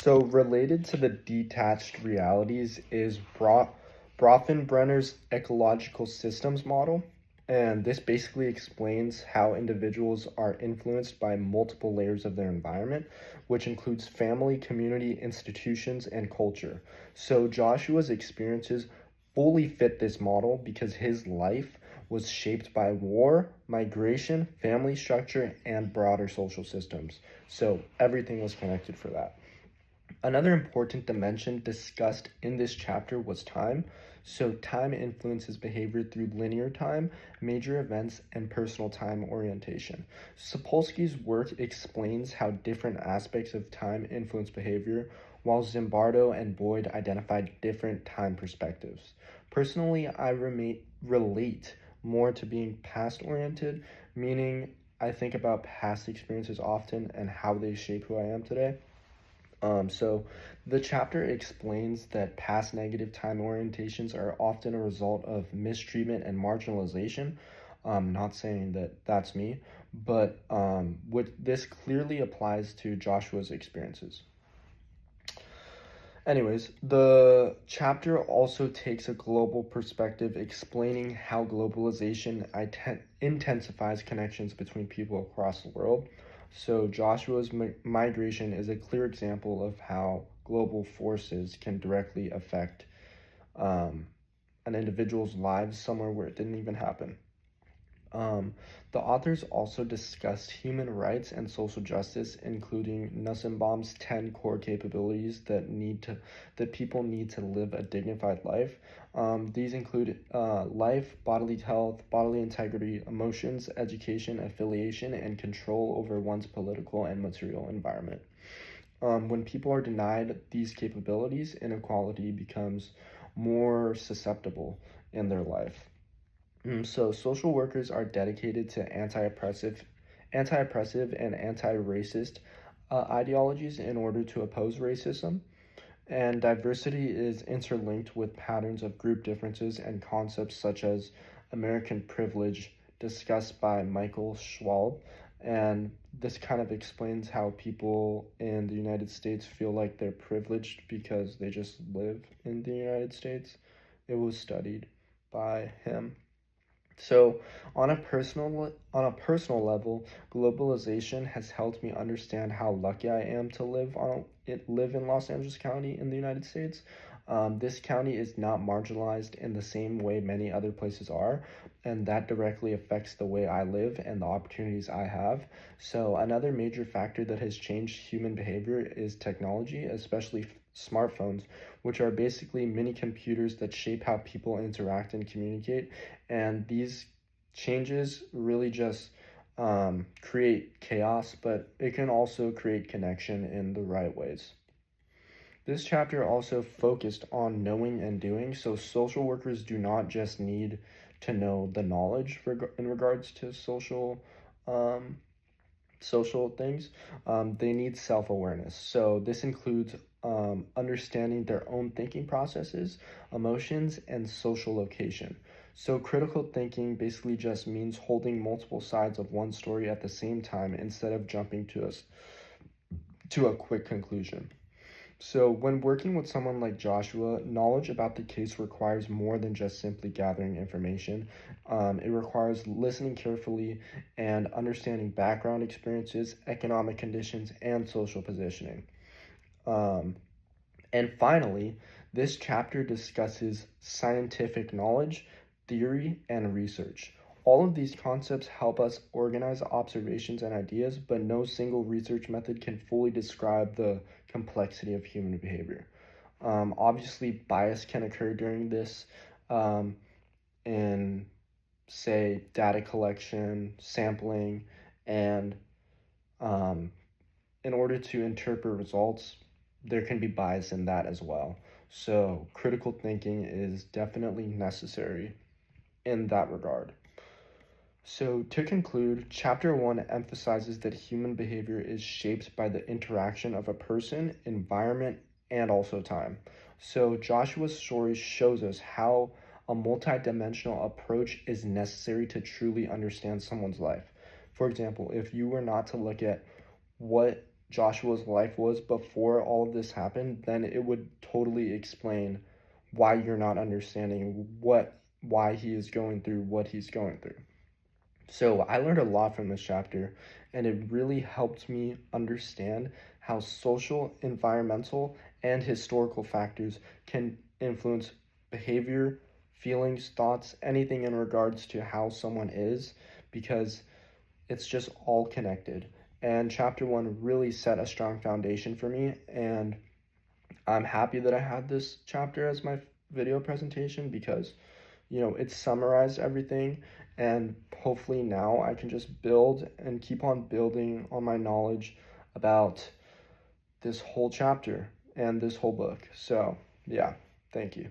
So related to the detached realities is Brofenbrenner's ecological systems model. And this basically explains how individuals are influenced by multiple layers of their environment, which includes family, community, institutions, and culture. So Joshua's experiences fully fit this model because his life was shaped by war, migration, family structure, and broader social systems. So everything was connected for that. Another important dimension discussed in this chapter was time. So, time influences behavior through linear time, major events, and personal time orientation. Sapolsky's work explains how different aspects of time influence behavior, while Zimbardo and Boyd identified different time perspectives. Personally, relate more to being past oriented, meaning I think about past experiences often and how they shape who I am today. So the chapter explains that past negative time orientations are often a result of mistreatment and marginalization. Not saying that that's me, but this clearly applies to Joshua's experiences. Anyways, the chapter also takes a global perspective, explaining how globalization intensifies connections between people across the world. So, Joshua's migration is a clear example of how global forces can directly affect um, an individual's lives somewhere where it didn't even happen. Um, the authors also discussed human rights and social justice, including Nussbaum's 10 core capabilities that people need to live a dignified life. These include life, bodily health, bodily integrity, emotions, education, affiliation, and control over one's political and material environment. When people are denied these capabilities, inequality becomes more susceptible in their life. So social workers are dedicated to anti-oppressive and anti-racist ideologies in order to oppose racism. And diversity is interlinked with patterns of group differences and concepts such as American privilege, discussed by Michael Schwab. And this kind of explains how people in the United States feel like they're privileged because they just live in the United States. It was studied by him. So, on a personal level, globalization has helped me understand how lucky I am to live in Los Angeles County in the United States. This county is not marginalized in the same way many other places are, and that directly affects the way I live and the opportunities I have. So, another major factor that has changed human behavior is technology, especially smartphones, which are basically mini computers that shape how people interact and communicate. And these changes really just create chaos, but it can also create connection in the right ways. This chapter also focused on knowing and doing, so social workers do not just need to know the knowledge in regards to um, social things. They need self-awareness. So this includes understanding their own thinking processes, emotions, and social location. So critical thinking basically just means holding multiple sides of one story at the same time instead of jumping to a quick conclusion. So, when working with someone like Joshua, knowledge about the case requires more than just simply gathering information. It requires listening carefully and understanding background experiences, economic conditions, and social positioning. Um, and finally, this chapter discusses scientific knowledge, theory, and research. All of these concepts help us organize observations and ideas, but no single research method can fully describe the complexity of human behavior. Obviously, bias can occur during this um, in, say, data collection, sampling, and um, in order to interpret results, there can be bias in that as well. So, critical thinking is definitely necessary in that regard. So, to conclude, Chapter 1 emphasizes that human behavior is shaped by the interaction of a person, environment, and also time. So, Joshua's story shows us how a multidimensional approach is necessary to truly understand someone's life. For example, if you were not to look at what Joshua's life was before all of this happened, then it would totally explain why you're not understanding why he is going through what he's going through. So I learned a lot from this chapter, and it really helped me understand how social, environmental, and historical factors can influence behavior, feelings, thoughts, anything in regards to how someone is, because it's just all connected. And chapter one really set a strong foundation for me, and I'm happy that I had this chapter as my video presentation because it summarized everything, and hopefully now I can just build and keep on building on my knowledge about this whole chapter and this whole book. So, yeah, thank you.